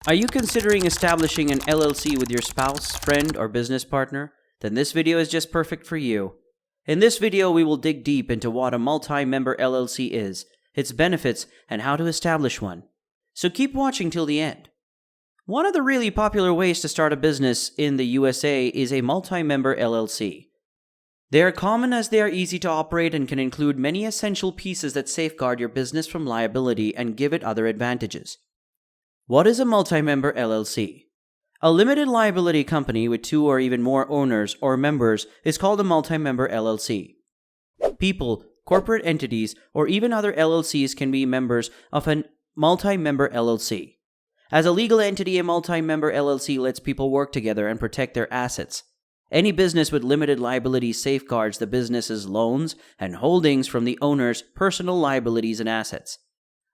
Are you considering establishing an LLC with your spouse, friend, or business partner? Then this video is just perfect for you. In this video, we will dig deep into what a multi-member LLC is, its benefits, and how to establish one. So keep watching till the end. One of the really popular ways to start a business in the USA is a multi-member LLC. They are common as they are easy to operate and can include many essential pieces that safeguard your business from liability and give it other advantages. What is a multi-member LLC? A limited liability company with 2 or even more owners or members is called a multi-member LLC. People, corporate entities, or even other LLCs can be members of a multi-member LLC. As a legal entity, a multi-member LLC lets people work together and protect their assets. Any business with limited liability safeguards the business's loans and holdings from the owner's personal liabilities and assets.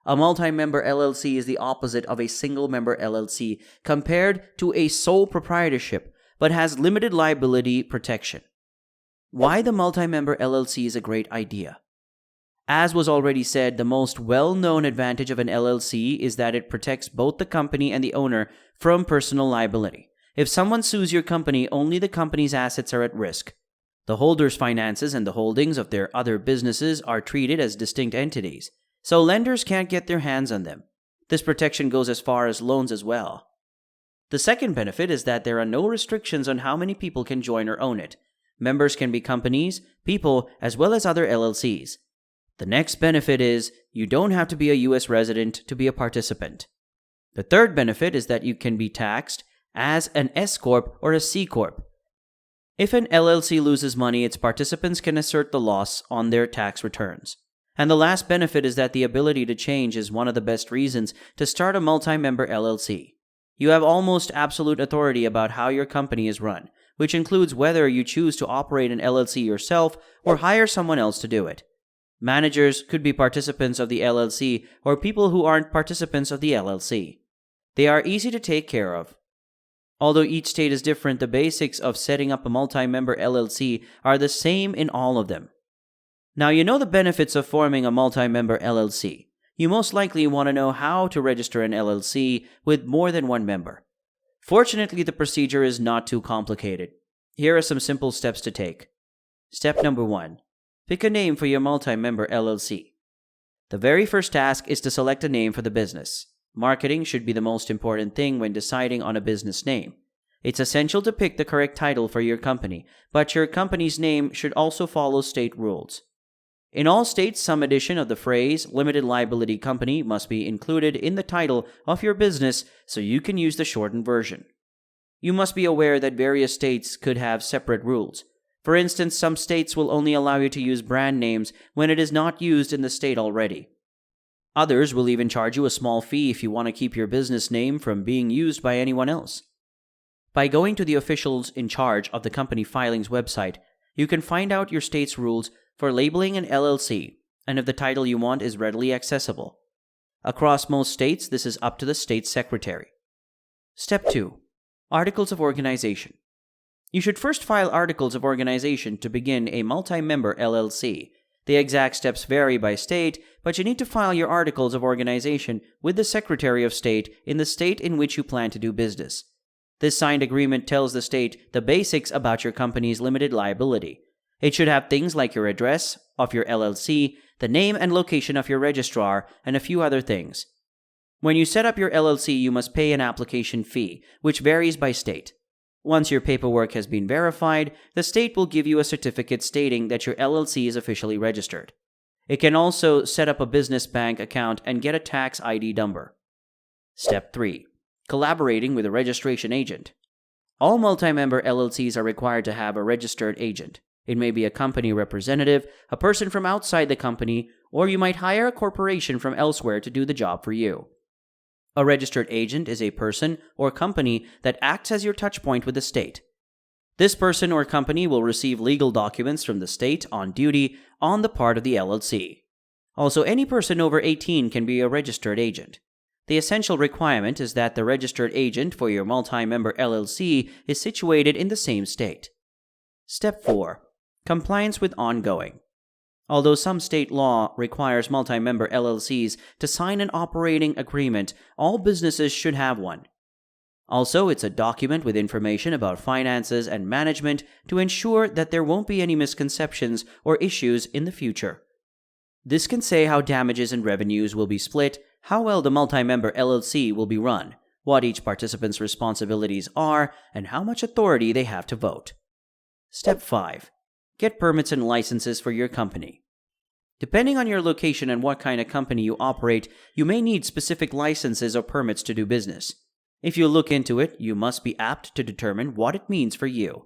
A multi-member LLC is the opposite of a single-member LLC compared to a sole proprietorship, but has limited liability protection. Why the multi-member LLC is a great idea? As was already said, the most well-known advantage of an LLC is that it protects both the company and the owner from personal liability. If someone sues your company, only the company's assets are at risk. The holder's finances and the holdings of their other businesses are treated as distinct entities, so lenders can't get their hands on them. This protection goes as far as loans as well. The second benefit is that there are no restrictions on how many people can join or own it. Members can be companies, people, as well as other LLCs. The next benefit is you don't have to be a U.S. resident to be a participant. The third benefit is that you can be taxed as an S-Corp or a C-Corp. If an LLC loses money, its participants can assert the loss on their tax returns. And the last benefit is that the ability to change is one of the best reasons to start a multi-member LLC. You have almost absolute authority about how your company is run, which includes whether you choose to operate an LLC yourself or hire someone else to do it. Managers could be participants of the LLC or people who aren't participants of the LLC. They are easy to take care of. Although each state is different, the basics of setting up a multi-member LLC are the same in all of them. Now you know the benefits of forming a multi-member LLC. You most likely want to know how to register an LLC with more than one member. Fortunately, the procedure is not too complicated. Here are some simple steps to take. Step number 1. Pick a name for your multi-member LLC. The very first task is to select a name for the business. Marketing should be the most important thing when deciding on a business name. It's essential to pick the correct title for your company, but your company's name should also follow state rules. In all states, some edition of the phrase limited liability company must be included in the title of your business so you can use the shortened version. You must be aware that various states could have separate rules. For instance, some states will only allow you to use brand names when it is not used in the state already. Others will even charge you a small fee if you want to keep your business name from being used by anyone else. By going to the officials in charge of the company filings website, you can find out your state's rules for labeling an LLC, and if the title you want is readily accessible. Across most states, this is up to the state secretary. Step 2. Articles of Organization. You should first file articles of organization to begin a multi-member LLC. The exact steps vary by state, but you need to file your articles of organization with the Secretary of State in the state in which you plan to do business. This signed agreement tells the state the basics about your company's limited liability. It should have things like your address of your LLC, the name and location of your registrar, and a few other things. When you set up your LLC, you must pay an application fee, which varies by state. Once your paperwork has been verified, the state will give you a certificate stating that your LLC is officially registered. It can also set up a business bank account and get a tax ID number. Step 3. Collaborating with a registration agent. All multi-member LLCs are required to have a registered agent. It may be a company representative, a person from outside the company, or you might hire a corporation from elsewhere to do the job for you. A registered agent is a person or company that acts as your touchpoint with the state. This person or company will receive legal documents from the state on duty on the part of the LLC. Also, any person over 18 can be a registered agent. The essential requirement is that the registered agent for your multi-member LLC is situated in the same state. Step 4. Compliance with ongoing. Although some state law requires multi-member LLCs to sign an operating agreement, all businesses should have one. Also, it's a document with information about finances and management to ensure that there won't be any misconceptions or issues in the future. This can say how damages and revenues will be split, how well the multi-member LLC will be run, what each participant's responsibilities are, and how much authority they have to vote. Step 5. Get permits and licenses for your company. Depending on your location and what kind of company you operate, you may need specific licenses or permits to do business. If you look into it, you must be apt to determine what it means for you.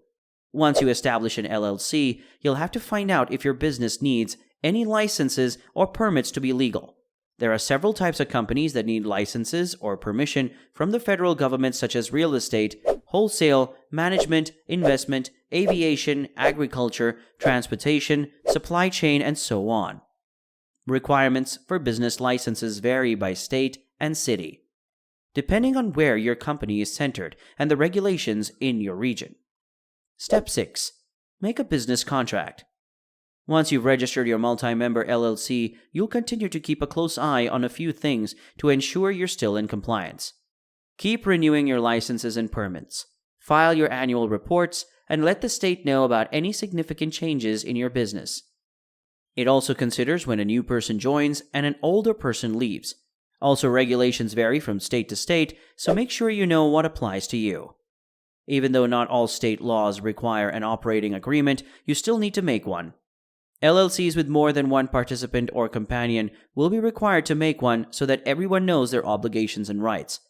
Once you establish an LLC, you'll have to find out if your business needs any licenses or permits to be legal. There are several types of companies that need licenses or permission from the federal government, such as real estate, wholesale, management, investment, aviation, agriculture, transportation, supply chain, and so on. Requirements for business licenses vary by state and city, depending on where your company is centered and the regulations in your region. Step 6. Make a business contract. Once you've registered your multi-member LLC, you'll continue to keep a close eye on a few things to ensure you're still in compliance. Keep renewing your licenses and permits. File your annual reports and let the state know about any significant changes in your business. It also considers when a new person joins and an older person leaves. Also, regulations vary from state to state, so make sure you know what applies to you. Even though not all state laws require an operating agreement, you still need to make one. LLCs with more than one participant or companion will be required to make one so that everyone knows their obligations and rights.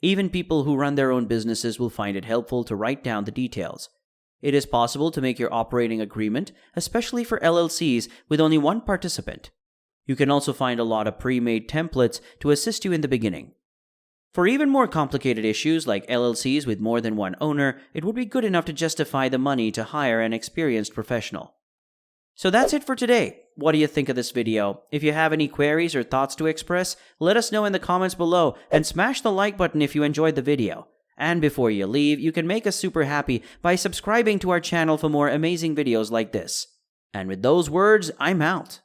Even people who run their own businesses will find it helpful to write down the details. It is possible to make your operating agreement, especially for LLCs with only one participant. You can also find a lot of pre-made templates to assist you in the beginning. For even more complicated issues like LLCs with more than one owner, it would be good enough to justify the money to hire an experienced professional. So that's it for today. What do you think of this video? If you have any queries or thoughts to express, let us know in the comments below and smash the like button if you enjoyed the video. And before you leave, you can make us super happy by subscribing to our channel for more amazing videos like this. And with those words, I'm out.